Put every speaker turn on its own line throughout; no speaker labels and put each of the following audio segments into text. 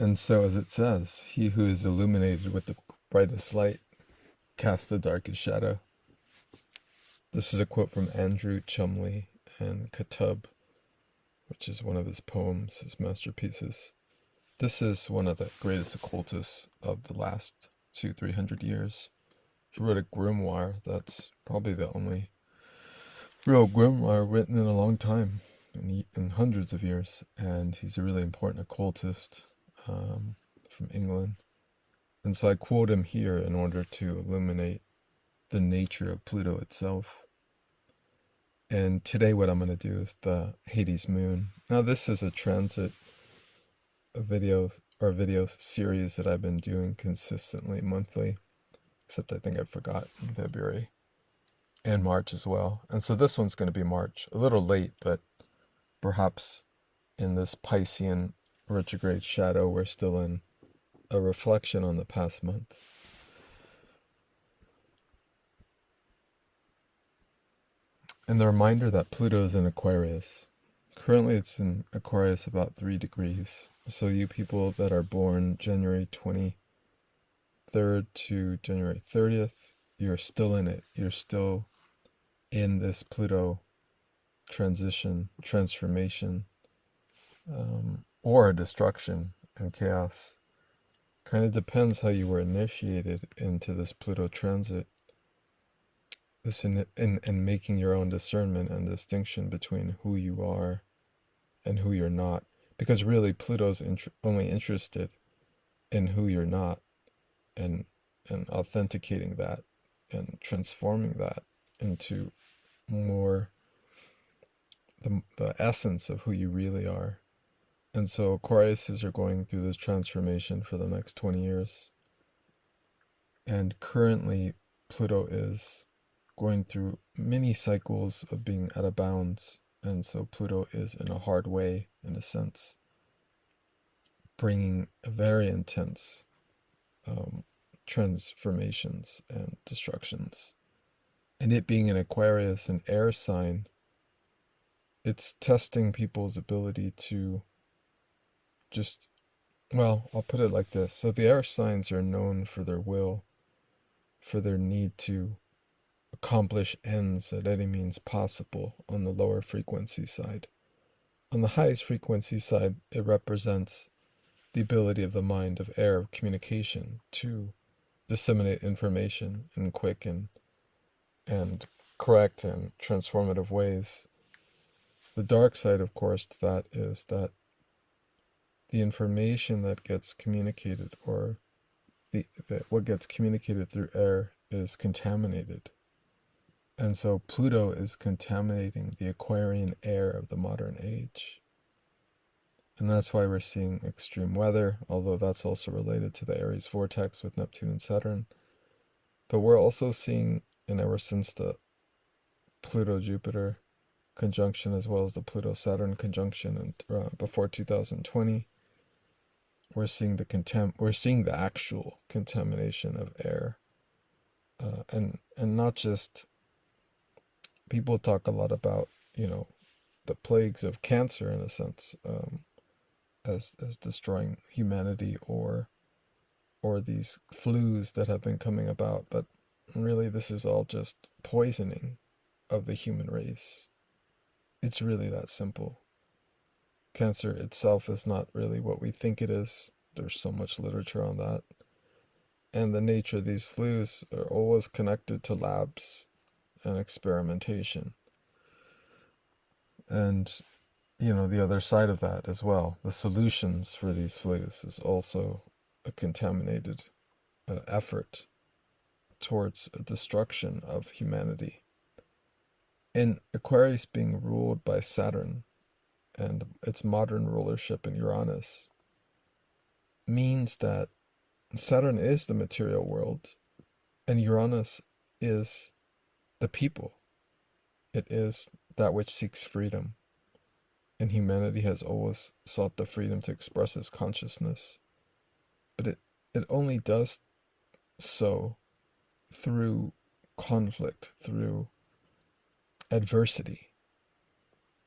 And so, as it says, he who is illuminated with the brightest light casts the darkest shadow. This is a quote from Andrew Chumley and Katub, which is one of his poems, his masterpieces. This is one of the greatest occultists of the last 300 years. He wrote a grimoire that's probably the only real grimoire written in a long time, in hundreds of years. And he's a really important occultist from England. And so I quote him here in order to illuminate the nature of Pluto itself. And today what I'm going to do is the Hades moon. Now this is a transit video series that I've been doing consistently monthly, except I think I forgot in February and March as well. And so this one's going to be March, a little late, but perhaps in this Piscean retrograde shadow, we're still in a reflection on the past month. And the reminder that Pluto is in Aquarius. Currently it's in Aquarius about 3 degrees. So you people that are born January 23rd to January 30th, you're still in it. You're still in this Pluto transformation, or destruction and chaos. Kind of depends how you were initiated into this Pluto transit. This in making your own discernment and distinction between who you are and who you're not. Because really, Pluto's only interested in who you're not, and authenticating that and transforming that into more the essence of who you really are. And so Aquariuses are going through this transformation for the next 20 years. And currently, Pluto is going through many cycles of being out of bounds. And so Pluto is in a hard way, in a sense, bringing a very intense transformations and destructions. And it being an Aquarius, an air sign, it's testing people's ability to just, well, I'll put it like this. So the air signs are known for their will, for their need to accomplish ends at any means possible on the lower frequency side. On the highest frequency side, it represents the ability of the mind of air of communication to disseminate information in quick and correct and transformative ways. The dark side, of course, to that is that the information that gets communicated, or what gets communicated through air, is contaminated. And so Pluto is contaminating the Aquarian air of the modern age. And that's why we're seeing extreme weather, although that's also related to the Aries vortex with Neptune and Saturn. But we're also seeing, and ever since the Pluto-Jupiter conjunction, as well as the Pluto-Saturn conjunction before 2020, we're seeing the actual contamination of air, and not just, people talk a lot about, the plagues of cancer in a sense, as destroying humanity, or these flus that have been coming about, but really this is all just poisoning of the human race. It's really that simple. Cancer itself is not really what we think it is. There's so much literature on that. And the nature of these flus are always connected to labs and experimentation. And, the other side of that as well, the solutions for these flus is also a contaminated effort towards a destruction of humanity. And Aquarius being ruled by Saturn and its modern rulership in Uranus means that Saturn is the material world and Uranus is the people. It is that which seeks freedom. And humanity has always sought the freedom to express its consciousness. But it only does so through conflict, through adversity.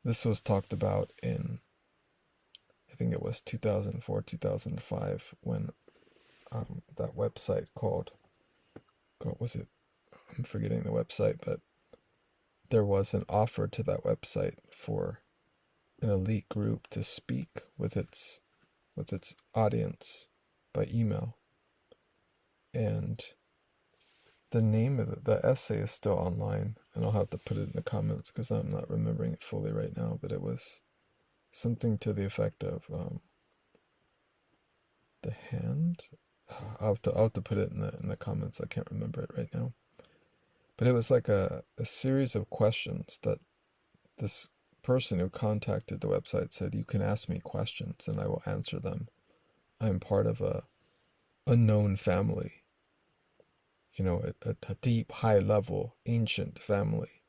This was talked about in, I think it was 2004, 2005, when that website called, what was it? I'm forgetting the website, but there was an offer to that website for an elite group to speak with its audience by email. And the name of the essay is still online, and I'll have to put it in the comments because I'm not remembering it fully right now, but it was something to the effect of the hand. I'll have to put it in the comments. I can't remember it right now. But it was like a series of questions that this person who contacted the website said, you can ask me questions and I will answer them. I'm part of a unknown family, a deep, high level, ancient family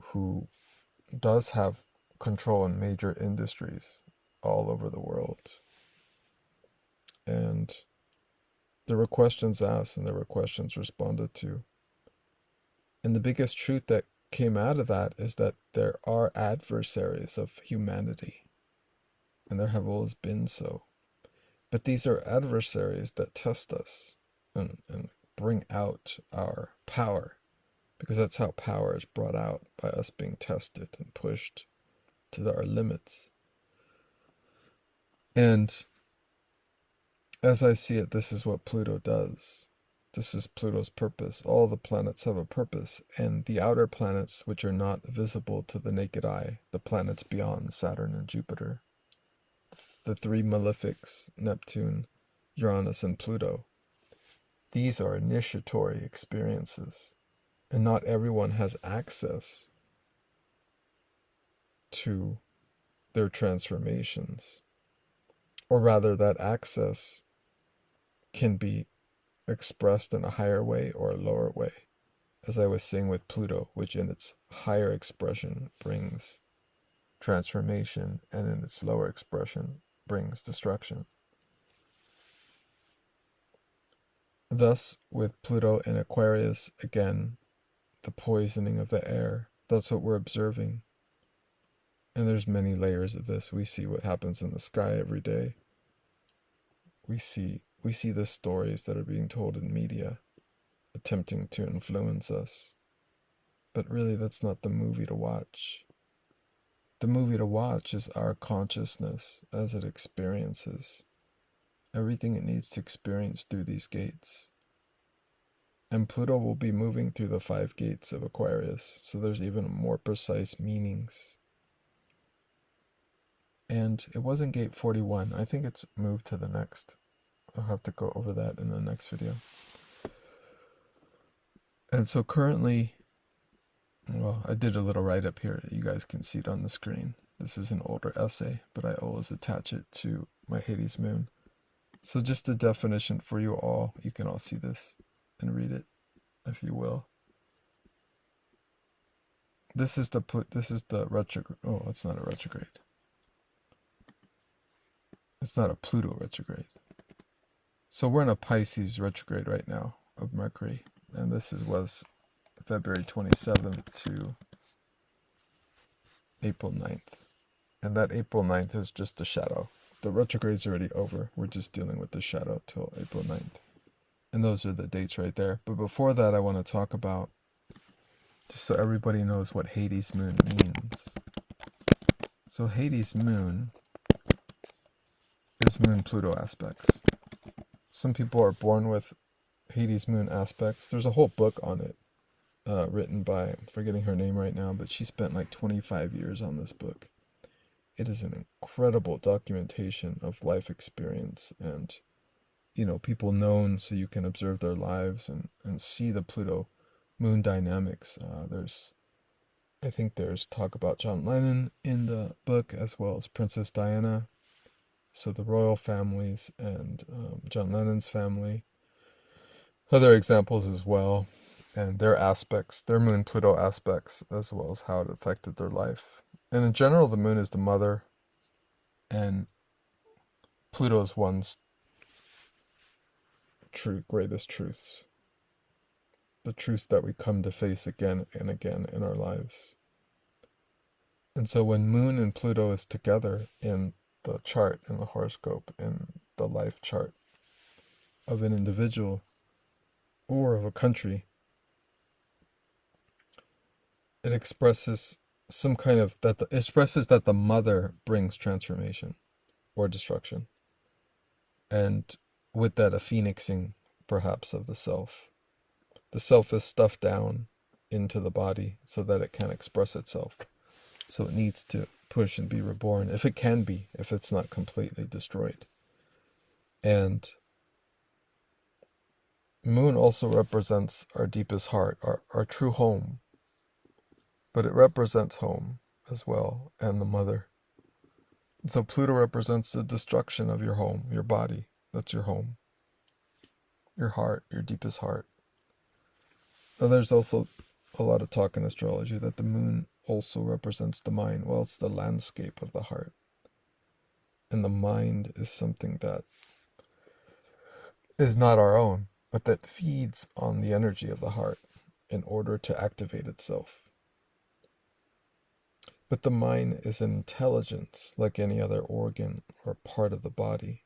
who does have control in major industries all over the world. And there were questions asked and there were questions responded to. And the biggest truth that came out of that is that there are adversaries of humanity, and there have always been so. But these are adversaries that test us and bring out our power, because that's how power is brought out, by us being tested and pushed to our limits. And as I see it, this is what Pluto does. This is Pluto's purpose. All the planets have a purpose, and the outer planets, which are not visible to the naked eye, the planets beyond Saturn and Jupiter, the three malefics, Neptune, Uranus, and Pluto, these are initiatory experiences, and not everyone has access to their transformations. Or rather, that access can be expressed in a higher way or a lower way, as I was saying with Pluto, which in its higher expression brings transformation and in its lower expression brings destruction. Thus, with Pluto in Aquarius, again, the poisoning of the air, that's what we're observing. And there's many layers of this. We see what happens in the sky every day. We see the stories that are being told in media, attempting to influence us. But really, that's not the movie to watch. The movie to watch is our consciousness as it experiences everything it needs to experience through these gates. And Pluto will be moving through the 5 gates of Aquarius, so there's even more precise meanings. And it wasn't gate 41. I think it's moved to the next. I'll have to go over that in the next video. And so currently, well, I did a little write-up here. You guys can see it on the screen. This is an older essay, but I always attach it to my Hades moon. So just the definition for you all. You can all see this and read it, if you will. This is the retrograde. Oh, it's not a retrograde. It's not a Pluto retrograde. So we're in a Pisces retrograde right now of Mercury, and this was February 27th to April 9th. And that April 9th is just a shadow. The retrograde's already over. We're just dealing with the shadow till April 9th. And those are the dates right there. But before that, I want to talk about, just so everybody knows what Hades moon means. So Hades moon is moon Pluto aspects. Some people are born with Hades moon aspects. There's a whole book on it, written by, I'm forgetting her name right now, but she spent like 25 years on this book. It is an incredible documentation of life experience and, people known, so you can observe their lives and see the Pluto moon dynamics. I think there's talk about John Lennon in the book, as well as Princess Diana. So the royal families and John Lennon's family. Other examples as well, and their aspects, their moon Pluto aspects, as well as how it affected their life. And in general, the moon is the mother, and Pluto is one's greatest truths. The truths that we come to face again and again in our lives. And so when moon and Pluto is together in the chart and the horoscope and the life chart of an individual or of a country, it expresses some kind of it expresses that the mother brings transformation or destruction, and with that a phoenixing perhaps of the self. The self is stuffed down into the body so that it can express itself. So it needs to push and be reborn, if it can be, if it's not completely destroyed. And moon also represents our deepest heart, our true home. But it represents home as well, and the mother. So Pluto represents the destruction of your home, your body. That's your home. Your heart, your deepest heart. Now there's also a lot of talk in astrology that the moon also represents the mind. Well, it's the landscape of the heart. And the mind is something that is not our own, but that feeds on the energy of the heart in order to activate itself. But the mind is an intelligence like any other organ or part of the body.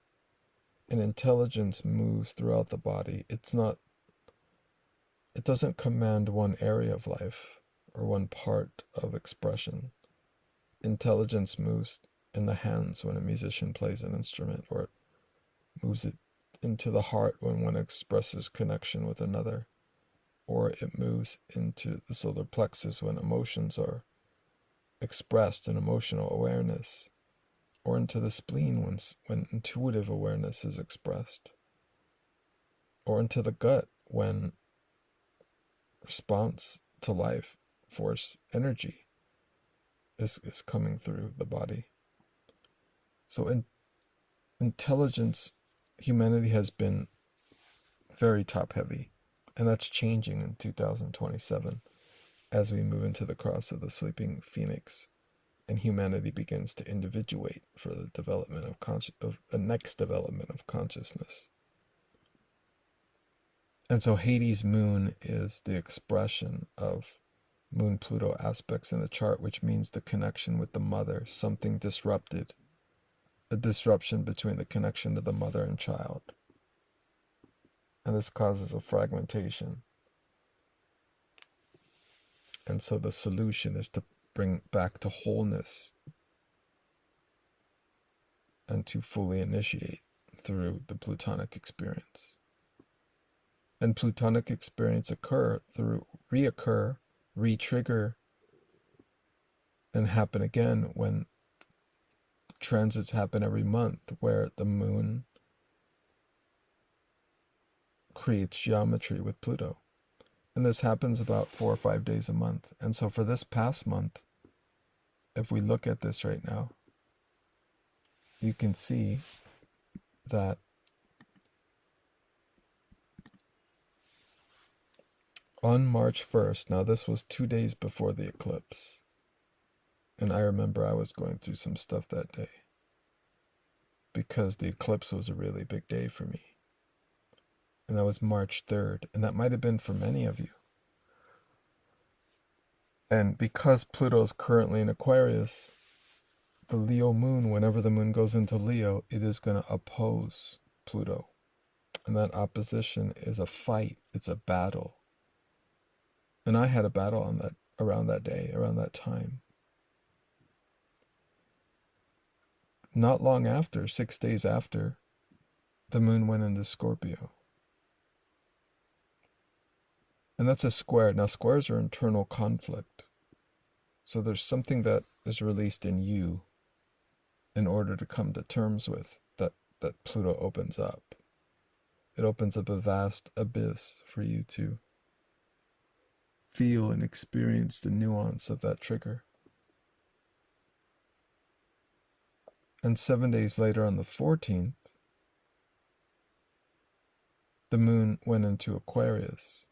And intelligence moves throughout the body. It doesn't command one area of life or one part of expression. Intelligence moves in the hands when a musician plays an instrument, or it moves it into the heart when one expresses connection with another, or it moves into the solar plexus when emotions are expressed in emotional awareness, or into the spleen when intuitive awareness is expressed, or into the gut when response to life force energy is coming through the body. So in intelligence, humanity has been very top heavy, and that's changing in 2027 as we move into the cross of the sleeping phoenix and humanity begins to individuate for the development of the next development of consciousness. And so Hades moon is the expression of moon Pluto aspects in the chart, which means the connection with the mother, something disrupted, a disruption between the connection to the mother and child. And this causes a fragmentation. And so the solution is to bring back to wholeness and to fully initiate through the Plutonic experience. And Plutonic experience reoccur, re-trigger, and happen again when transits happen every month, where the moon creates geometry with Pluto. And this happens about 4 or 5 days a month. And so for this past month, if we look at this right now, you can see that on March 1st, now this was 2 days before the eclipse, and I remember I was going through some stuff that day because the eclipse was a really big day for me. And that was March 3rd, and that might have been for many of you. And because Pluto is currently in Aquarius, the Leo moon, whenever the moon goes into Leo, it is going to oppose Pluto. And that opposition is a fight, it's a battle. And I had a battle around that day, around that time. Not long after, 6 days after, the moon went into Scorpio. And that's a square. Now, squares are internal conflict. So there's something that is released in you in order to come to terms with that Pluto opens up. It opens up a vast abyss for you to feel and experience the nuance of that trigger. And 7 days later, on the 14th, the moon went into Aquarius.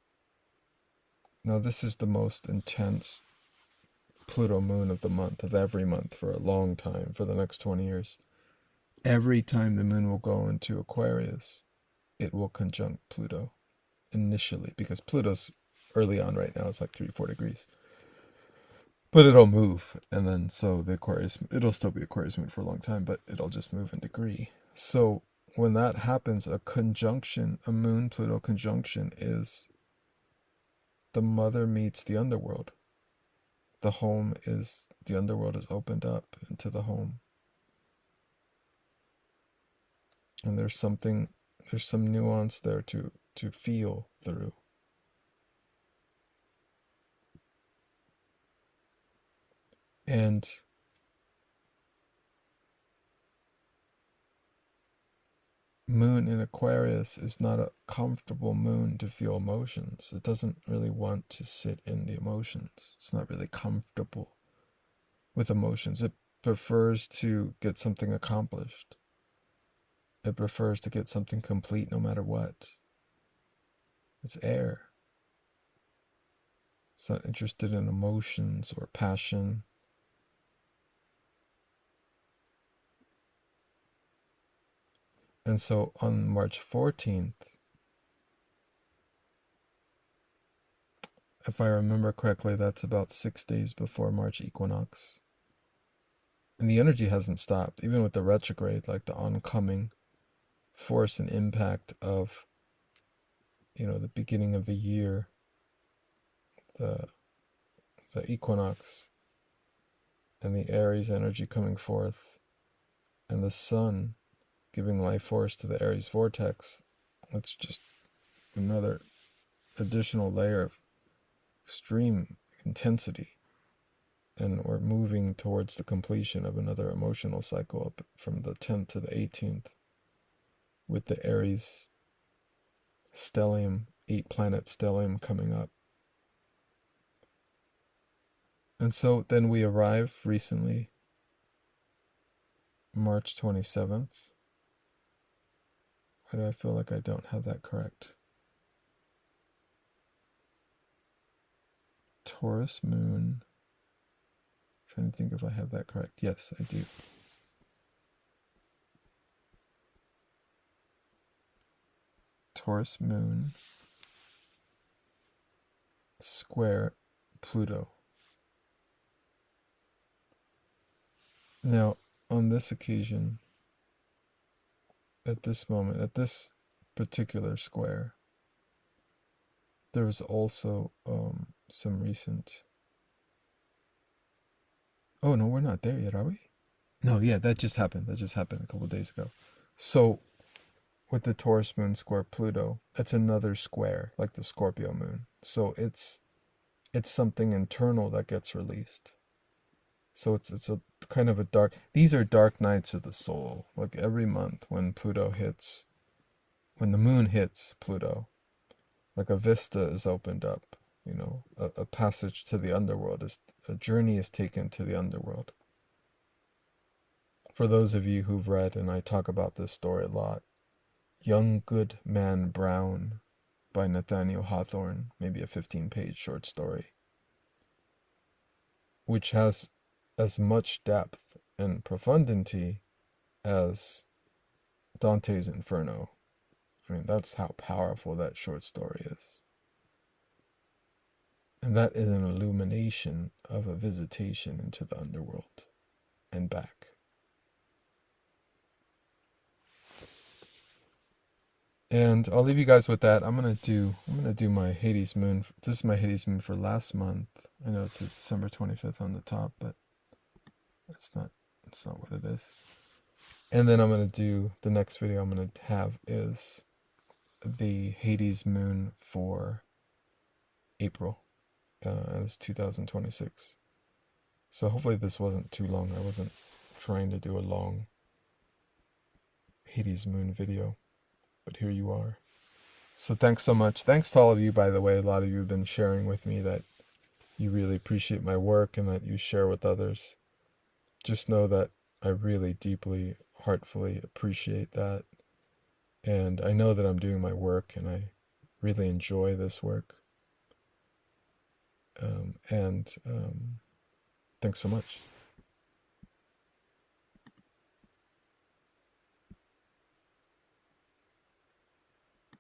Now, this is the most intense Pluto moon of the month, of every month, for a long time, for the next 20 years. Every time the moon will go into Aquarius, it will conjunct Pluto initially, because Pluto's early on right now is like 3-4 degrees. But it'll move, and then so the Aquarius, it'll still be Aquarius moon for a long time, but it'll just move in degree. So when that happens, a conjunction, a moon Pluto conjunction, is the mother meets the underworld. The home is, the underworld is opened up into the home. And there's something, there's some nuance there to feel through. And moon in Aquarius is not a comfortable moon to feel emotions. It doesn't really want to sit in the emotions. It's not really comfortable with emotions. It prefers to get something accomplished. It prefers to get something complete no matter what. It's air. It's not interested in emotions or passion. And so on March 14th, if I remember correctly, that's about 6 days before March equinox. And the energy hasn't stopped, even with the retrograde, like the oncoming force and impact of, the beginning of the year, the the equinox, and the Aries energy coming forth, and the sun giving life force to the Aries vortex. That's just another additional layer of extreme intensity. And we're moving towards the completion of another emotional cycle up from the 10th to the 18th with the Aries stellium, 8-planet stellium coming up. And so then we arrive recently, March 27th. Why do I feel like I don't have that correct? Taurus moon. Trying to think if I have that correct. Yes, I do. Taurus moon square Pluto. Now, on this occasion, at this moment, at this particular square, there was also some recent. Oh no, we're not there yet, are we? No, yeah, that just happened. That just happened a couple of days ago. So with the Taurus moon square Pluto, it's another square, like the Scorpio moon. So it's something internal that gets released. So it's a kind of a dark. These are dark nights of the soul. Like every month when Pluto hits, when the moon hits Pluto, like a vista is opened up. A passage to the underworld, is a journey is taken to the underworld. For those of you who've read, and I talk about this story a lot, Young Good Man Brown by Nathaniel Hawthorne, maybe a 15-page short story, which has as much depth and profundity as Dante's Inferno. I mean, that's how powerful that short story is. And that is an illumination of a visitation into the underworld and back. And I'll leave you guys with that. I'm gonna do my Hades moon. This is my Hades moon for last month. I know it says December 25th on the top, but that's not what it is. And then I'm gonna do the next video I'm gonna have is the Hades moon for April, as 2026. So hopefully this wasn't too long. I wasn't trying to do a long Hades moon video, but here you are. So thanks so much. Thanks to all of you, by the way. A lot of you have been sharing with me that you really appreciate my work and that you share with others. Just know that I really deeply, heartfully appreciate that. And I know that I'm doing my work and I really enjoy this work. And thanks so much.